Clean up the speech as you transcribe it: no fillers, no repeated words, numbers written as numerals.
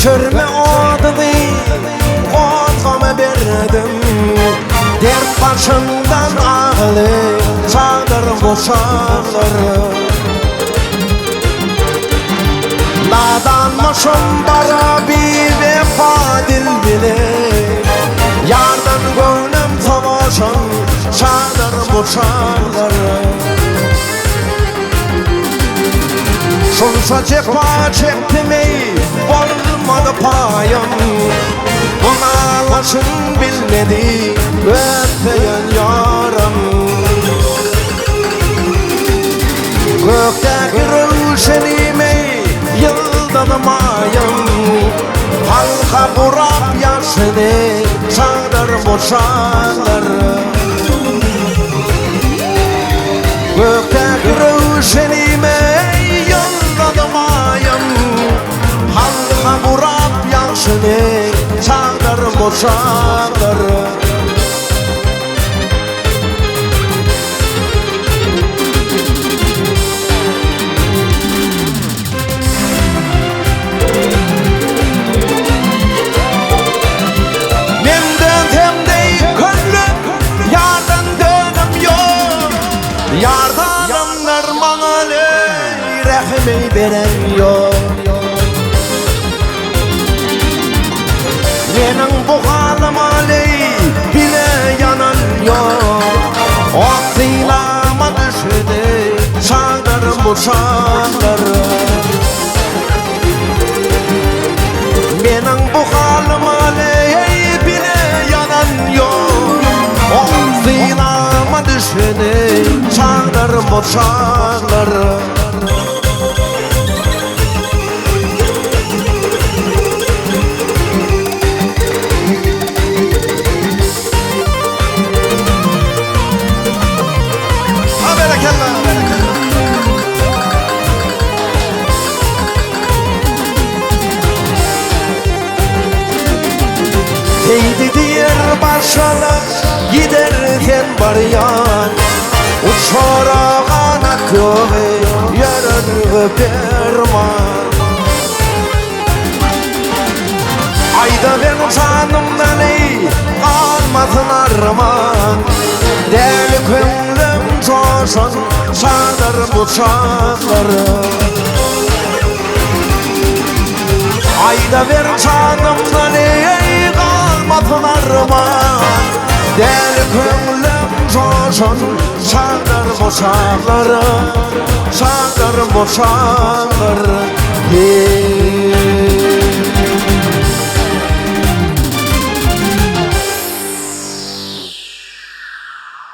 Öçürme odını Kodgama berdim Dert başımdan ağlı Çağdır boşalır Nadanmışım bara bir vefa dil bile Yardan gönlüm savaşan Çağdır boşalır Şunsa çekma çektim ey Olmadı payım Buna laşın bilmedi Ötmeyen yarım Gökteki rüşenim ey Yıldızım ayım Halka burap yaşını Çağdır boşalır Gökteki rüşenim ey Yıldızım ayım Halka burap yaşını Çağdır boşalır Yardanımlar mağale Rahmi veren yok Benim bu halim aley Bile yanan yok Oktylama düşürdü Çağdır boşalır Benim bu halim aley Bile yanan yok Oktylama düşürdü Çağdır boşalır Deydi diğer başalar giderken baryan Uçara kanat yoğu yarın öperman Ayda ben canımdan ey almasın arman Deli könlüm coşan çağdır bıçakları Ayda ben canımdan ey almasın arman Deli könlüm coşan çağdır bıçakları Çağdır bıçakları